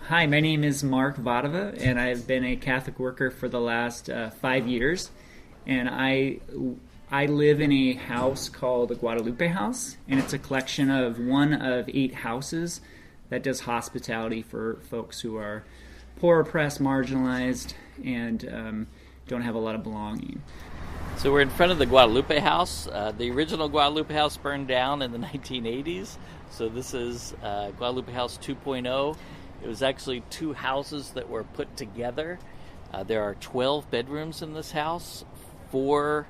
Hi, my name is Mark Vatova, and I've been a Catholic worker for the last 5 years. And I live in a house called the Guadalupe House, and it's a collection of one of 8 houses that does hospitality for folks who are poor, oppressed, marginalized, and don't have a lot of belonging. So we're in front of the Guadalupe House. The original Guadalupe House burned down in the 1980s. So this is Guadalupe House 2.0. It was actually 2 houses that were put together. There are 12 bedrooms in this house, 4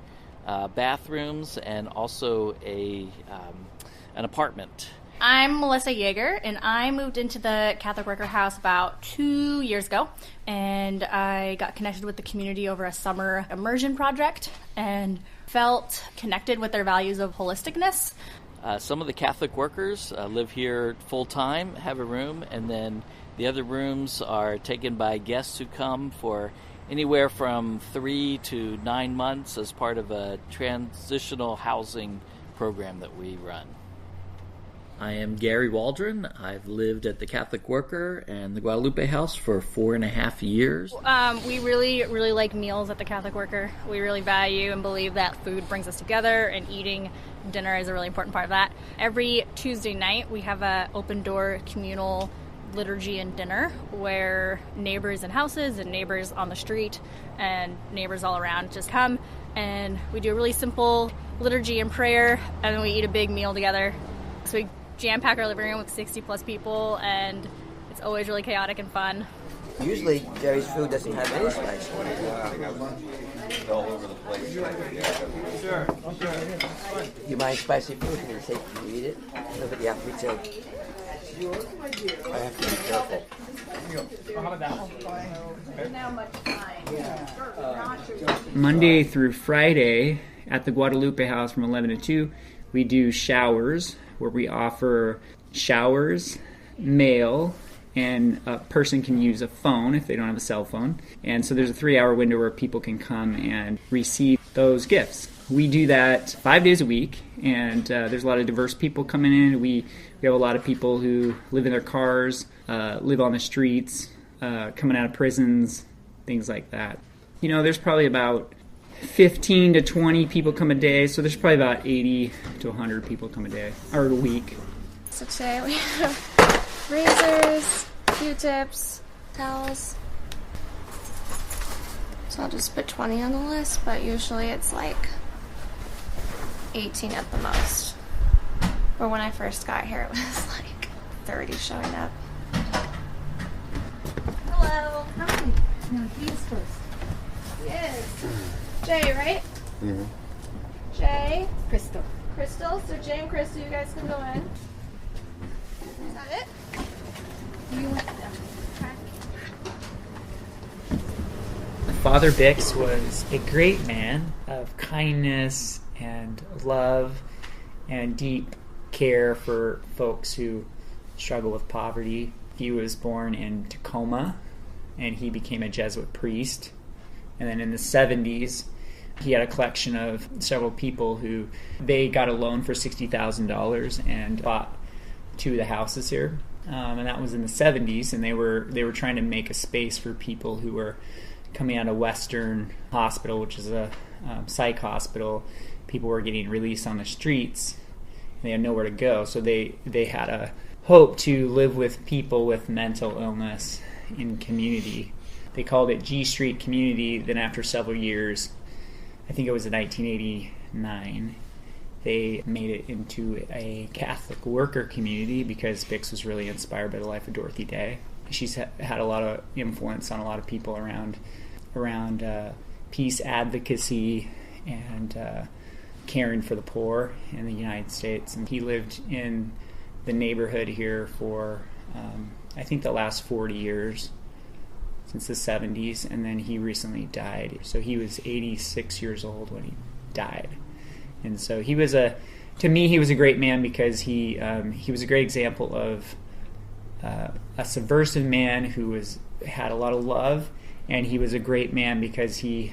bathrooms, and also an apartment. I'm Melissa Yager, and I moved into the Catholic Worker House about 2 years ago, and I got connected with the community over a summer immersion project and felt connected with their values of holisticness. Some of the Catholic workers live here full-time, have a room, and then the other rooms are taken by guests who come for anywhere from 3 to 9 months as part of a transitional housing program that we run. I am Gary Waldron. I've lived at the Catholic Worker and the Guadalupe House for 4.5 years. We really like meals at the Catholic Worker. We really value and believe that food brings us together, and eating dinner is a really important part of that. Every Tuesday night we have an open door communal liturgy and dinner where neighbors in houses and neighbors on the street and neighbors all around just come, and we do a really simple liturgy and prayer, and then we eat a big meal together. So we jam-pack our living room with 60 plus people, and it's always really chaotic and fun. Usually Jerry's food doesn't have any spice. All over the place. Sure. You mind spicy food? Can you eat it? No, but you have to be too. I have to be careful. Monday through Friday at the Guadalupe House from 11 to 2, we do showers, where we offer showers, mail, and a person can use a phone if they don't have a cell phone. And so there's a 3-hour window where people can come and receive those gifts. We do that 5 days a week, and there's a lot of diverse people coming in. We have a lot of people who live in their cars, live on the streets, coming out of prisons, things like that. You know, there's probably about 15 to 20 people come a day, so there's probably about 80 to 100 people come a day, or a week. So today we have razors, Q-tips, towels. So I'll just put 20 on the list, but usually it's like 18 at the most. Or when I first got here, it was like 30 showing up. Hello. Hi. No, he's first. Yes. Jay, right? Mm-hmm. Jay. Crystal. Crystal. So Jay and Crystal, you guys can go in. Is that it? You want Father Bix was a great man of kindness and love and deep care for folks who struggle with poverty. He was born in Tacoma, and he became a Jesuit priest. And then in the 70s, he had a collection of several people who they got a loan for $60,000 and bought 2 of the houses here. And that was in the 70s, and they were trying to make a space for people who were coming out of Western Hospital, which is a psych hospital. People were getting released on the streets, and they had nowhere to go. So they had a hope to live with people with mental illness in community. They called it G Street Community. Then after several years, I think it was in 1989, they made it into a Catholic worker community because Bix was really inspired by the life of Dorothy Day. She's had a lot of influence on a lot of people around peace advocacy and caring for the poor in the United States. And he lived in the neighborhood here for, I think, the last 40 years, since the 70s, and then he recently died. So he was 86 years old when he died. And so he was to me, he was a great man because he was a great example of a subversive man who had a lot of love, and he was a great man because he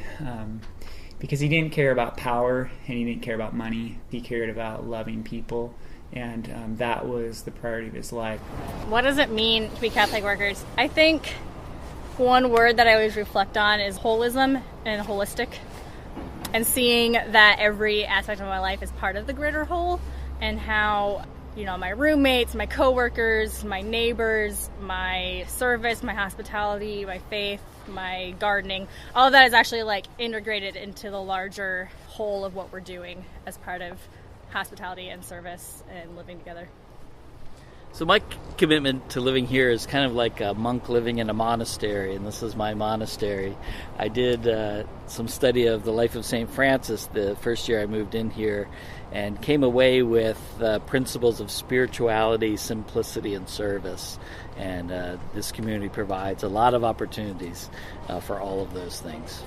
didn't care about power and he didn't care about money. He cared about loving people And that was the priority of his life. What does it mean to be Catholic workers? I think one word that I always reflect on is holism and holistic, and seeing that every aspect of my life is part of the greater whole, and how, you know, my roommates, my coworkers, my neighbors, my service, my hospitality, my faith, my gardening, all of that is actually like integrated into the larger whole of what we're doing as part of hospitality and service and living together. So my commitment to living here is kind of like a monk living in a monastery, and this is my monastery. I did some study of the life of St. Francis the first year I moved in here, and came away with principles of spirituality, simplicity, and service. And this community provides a lot of opportunities for all of those things.